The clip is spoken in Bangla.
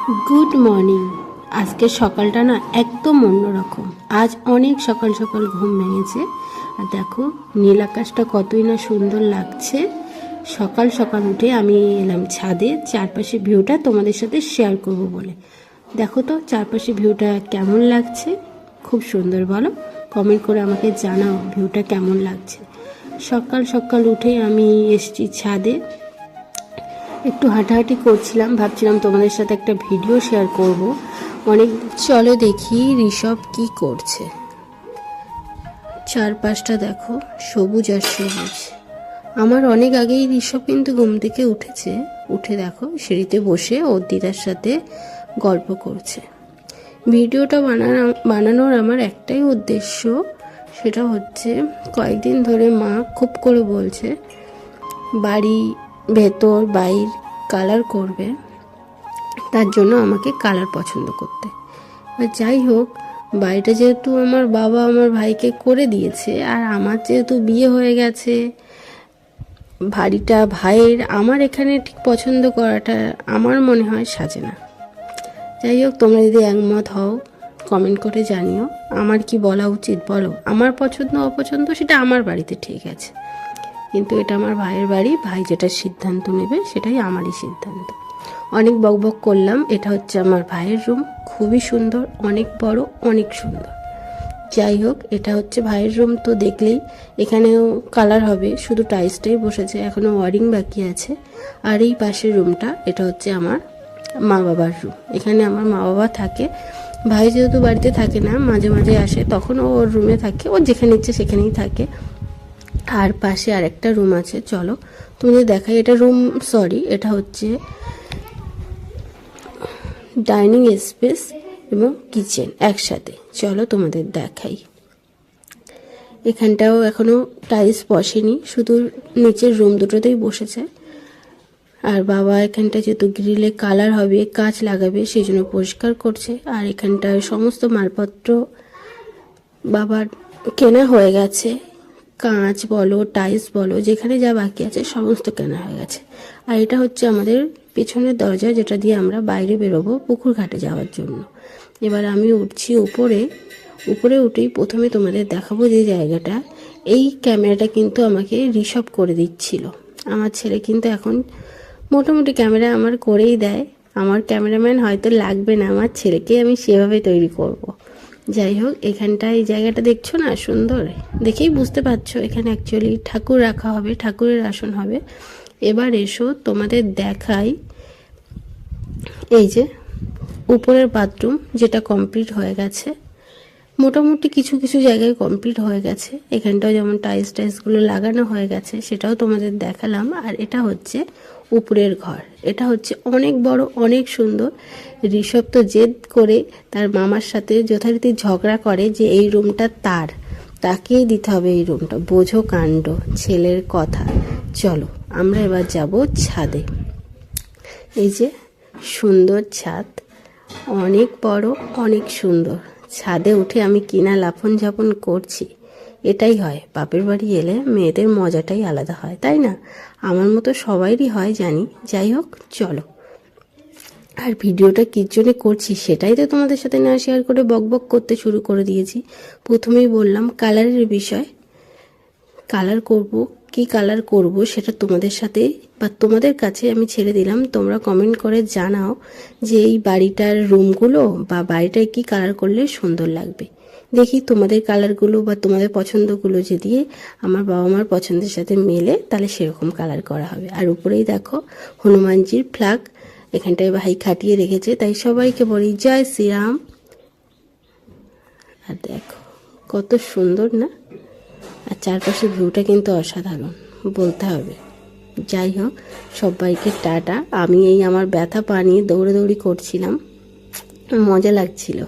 Good morning. আজকের সকালটা না একদম অন্যরকম। আজ অনেক সকাল সকাল ঘুম ভেঙেছে। আর দেখো নীল আকাশটা কতই না সুন্দর লাগছে। সকাল সকাল উঠে আমি এলাম ছাদে, চারপাশে ভিউটা তোমাদের সাথে শেয়ার করব বলে। দেখো তো চারপাশে ভিউটা কেমন লাগছে। খুব সুন্দর, বলো? কমেন্ট করে আমাকে জানাও ভিউটা কেমন লাগছে। সকাল সকাল উঠে আমি এসেছি ছাদে, একটু হাঁটাহাঁটি করছিলাম, ভাবছিলাম তোমাদের সাথে একটা ভিডিও শেয়ার করব। চলো দেখি ঋষভ কি করছে। চারপাশটা দেখো সবুজ আর সবুজ। আমার অনেক আগেই ঋষভ কিন্তু ঘুম থেকে উঠেছে। উঠে দেখো সিঁড়িতে বসে ওর দিদার সাথে গল্প করছে। ভিডিওটা বানানোর আমার একটাই উদ্দেশ্য, সেটা হচ্ছে কয়েকদিন ধরে মা খুব করে বলছে বাড়ি ভেতর বাইর কালার করবে, তার জন্য আমাকে কালার পছন্দ করতে। আর যাই হোক, বাড়িটা যেহেতু আমার বাবা আমার ভাইকে করে দিয়েছে, আর আমার যেহেতু বিয়ে হয়ে গেছে, বাড়িটা ভাইয়ের, আমার এখানে ঠিক পছন্দ করাটা আমার মনে হয় সাজে না। যাই হোক, তোমরা যদি একমত হও কমেন্ট করে জানিও আমার কি বলা উচিত, বলো। আমার পছন্দ অপছন্দ সেটা আমার বাড়িতে ঠিক আছে, কিন্তু এটা আমার ভাইয়ের বাড়ি, ভাই যেটা সিদ্ধান্ত নেবে সেটাই আমারই সিদ্ধান্ত। অনেক বকবক করলাম। এটা হচ্ছে আমার ভাইয়ের রুম, খুবই সুন্দর, অনেক বড়, অনেক সুন্দর। যাই হোক, এটা হচ্ছে ভাইয়ের রুম, তো দেখলেই এখানেও কালার হবে, শুধু টাইলসটাই বসেছে, এখনও ওয়ারিং বাকি আছে। আর এই পাশের রুমটা, এটা হচ্ছে আমার মা বাবার রুম। এখানে আমার মা বাবা থাকে। ভাই যেহেতু বাড়িতে থাকে না, মাঝে মাঝে আসে, তখন ও ওর রুমে থাকে, ও যেখানে ইচ্ছে সেখানেই থাকে। আর পাশে আরেকটা রুম আছে, চলো তোমাদের দেখাই। এটা রুম, সরি, এটা হচ্ছে ডাইনিং স্পেস এবং কিচেন একসাথে। চলো তোমাদের দেখাই। এখানটাও এখনও টাইলস বসেনি, শুধু নিচের রুম দুটোতেই বসেছে। আর বাবা এখানটা যেহেতু গ্রিলে কালার হবে, কাঁচ লাগাবে, সেই জন্য পরিষ্কার করছে। আর এখানটায় সমস্ত মালপত্র বাবার কেনা হয়ে গেছে, কাঁচ বলো টাইলস বলো, যেখানে যা বাকি আছে সমস্ত কেনা হয়ে গেছে। আর এটা হচ্ছে আমাদের পেছনের দরজা, যেটা দিয়ে আমরা বাইরে বেরোবো পুকুর ঘাটে যাওয়ার জন্য। এবার আমি উঠছি উপরে। উপরে উঠেই প্রথমে তোমাদের দেখাবো যে জায়গাটা, এই ক্যামেরাটা কিন্তু আমাকে ঋষভ করে দিচ্ছিল। আমার ছেলে কিন্তু এখন মোটামুটি ক্যামেরা আমার করেই দেয়। আমার ক্যামেরাম্যান হয়তো লাগবে না, আমার ছেলেকে আমি সেভাবে তৈরি করব। যাই হোক, এখানটায় এই জায়গাটা দেখছো না, সুন্দর, দেখেই বুঝতে পারছো এখানে অ্যাকচুয়ালি ঠাকুর রাখা হবে, ঠাকুরের আসন হবে। এবার এসো তোমাদের দেখাই, এই যে উপরের বাথরুম, যেটা কমপ্লিট হয়ে গেছে, মোটামুটি কিছু কিছু জায়গায় কমপ্লিট হয়ে গেছে। এখানটাও যেমন টাইলসগুলো লাগানো হয়ে গেছে, সেটাও তোমাদের দেখালাম। আর এটা হচ্ছে উপরের ঘর, এটা হচ্ছে অনেক বড়, অনেক সুন্দর। ঋষভ তো জেদ করে তার মামার সাথে যথারীতি ঝগড়া করে যে এই রুমটা তাকেই দিতে হবে এই রুমটা। বোঝো কাণ্ড, ছেলের কথা। চলো আমরা এবার যাব ছাদে। এই যে সুন্দর ছাদ, অনেক বড়, অনেক সুন্দর। ছাদে উঠে আমি কিনা লাফন ঝাপন করছি। এটাই হয়, বাপের বাড়ি এলে মেয়েদের মজাটাই আলাদা হয়, তাই না? আমার মতো সবাইরই হয় জানি। যাই হোক, চলো। আর ভিডিওটা কী জন্য করছি সেটাই তো তোমাদের সাথে না শেয়ার করে বকবক করতে শুরু করে দিয়েছি। প্রথমেই বললাম কালারের বিষয়। কালার করব, কি কালার করব সেটা তোমাদের সাথে বা তোমাদের কাছে আমি ছেড়ে দিলাম। তোমরা কমেন্ট করে জানাও যে এই বাড়িটার রুমগুলো বা বাড়িটায় কি কালার করলে সুন্দর লাগবে। দেখি তোমাদের কালারগুলো বা তোমাদের পছন্দগুলো যদি আমার বাবা মার পছন্দের সাথে মেলে, তাহলে সেরকম কালার করা হবে। আর উপরেই দেখো হনুমানজির ফ্ল্যাগ, এখানটায় ভাই খাটিয়ে রেখেছে, তাই সবাইকে বলি জয় শ্রীরাম। আর দেখো কত সুন্দর না, আর চারপাশের ভিউটা কিন্তু অসাধারণ বলতে হবে। যাই হোক, সবাইকে টাটা। আমি এই আমার ব্যথা পা নিয়ে দৌড়াদৌড়ি করছিলাম, মজা লাগছিল।